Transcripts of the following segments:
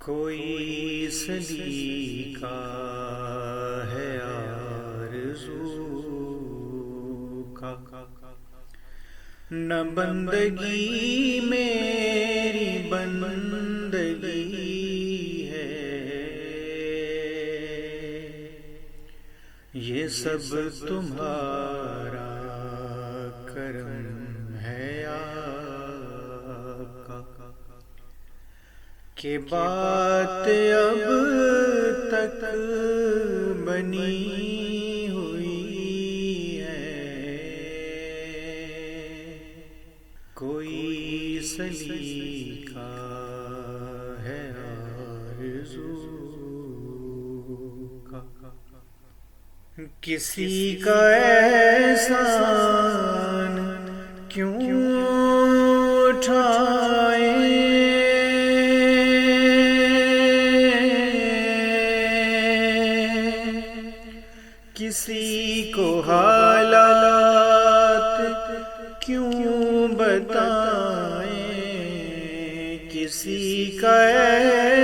کوئی سلیقہ ہے آرزو کا، نہ بندگی میری بندگی ہے، یہ سب تمہارا کرم ہے آقا، کہ بات اب تک بنی ہوئی ہے، کوئی سلیقہ ہے آرزو کا، کسی کا احسان کیوں اٹھائیں، کسی کو حالات کیوں بتائیں، کسی کا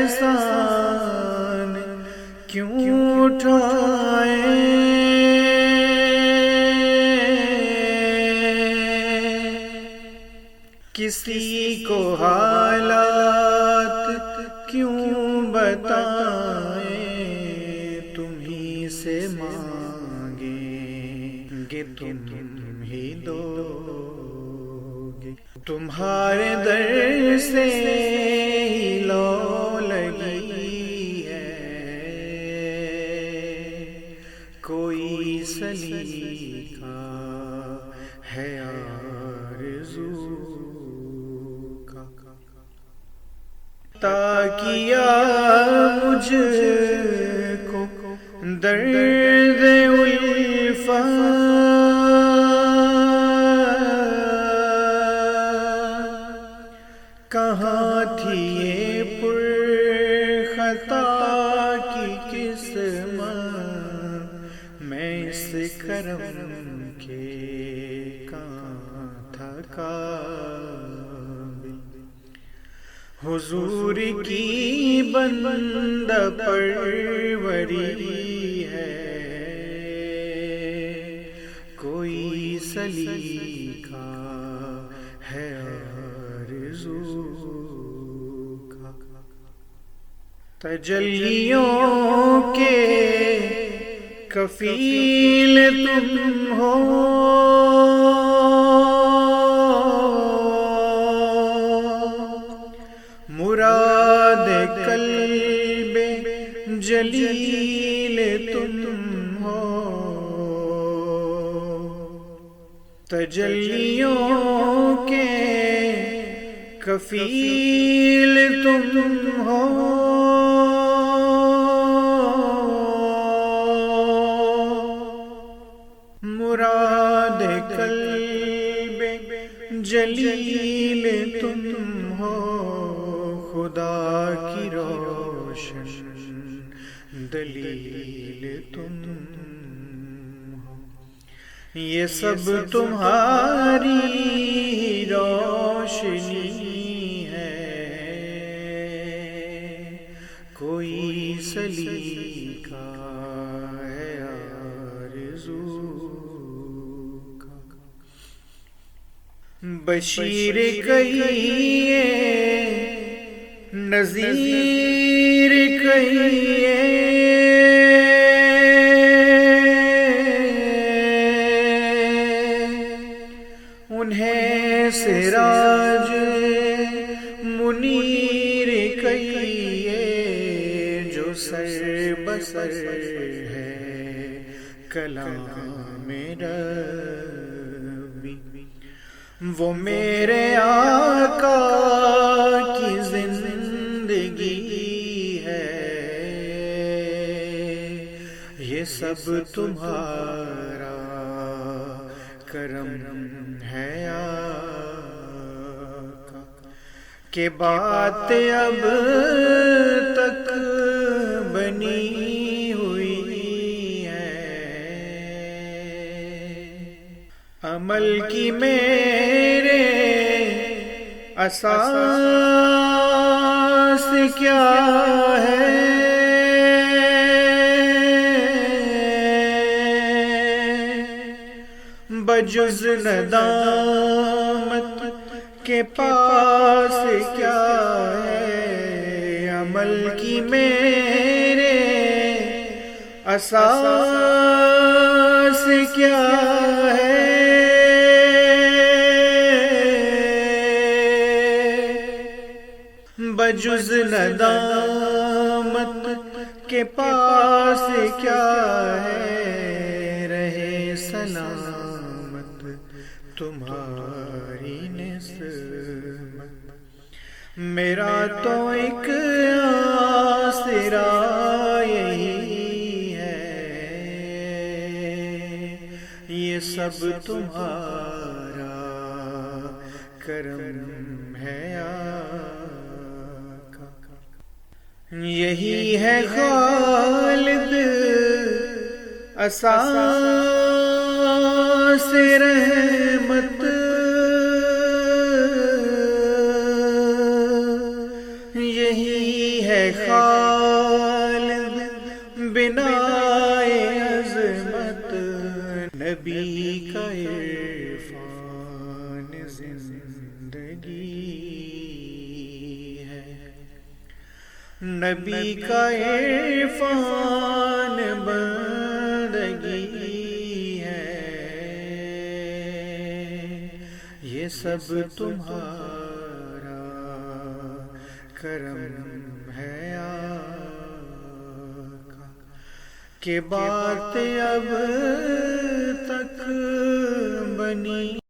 احسان کیوں اٹھائیں، کسی کو حالات کیوں بتائیں، تمہیں سے مانگیں گے تم ہی دو گے، تمہارے در سے ہی لو لگی ہے، کوئی سلیقہ ہے آرزو کا، کیا مجھ کو درد الفت، کہاں تھی یہ پر خطا کی قسمت، میں اس کرم کے کہاں تھا قابل، حضور کی بندہ پروری ہے، کوئی سلیقہ ہے آرزو کا، تجلیوں کے کفیل تم ہو، مراد قلب جلیل تم ہو، تجلیوں کے کفیل تم ہو، مراد قلب جلیل تم ہو، خدا کی روشن دلیل تم ہو، یہ سب تمہاری روشنی ہے، کوئی سلیقہ ہے آرزو کا، بشیر کہیے نذیر کہیے، انہیں سراج منیر کہیے، جو سر بسر ہے کلام ربی، وہ میرے آقا کی زندگی ہے، یہ سب تمہارا کرم ہے آقا، کہ بات اب تک بنی ہوئی ہے، عمل کی میرے اساس کیا ہے بجز ندامت کے پاس کیا ہے عمل کی میرے اساس کیا ہے بجز ندامت کے پاس کیا ہے رہے سلامت تمہاری نسبت میرا تو ایک آسرا یہی ہے یہ سب تمہارا کرم ہے آقا یہی ہے خالد اساس رحمت یہی ہے خالد بنائے عظمت نبی کا عرفان زندگی ہے نبی کا عرفان بندگی ہے یہ سب تمہارا کرم ہے آقا کہ بات اب تک بنی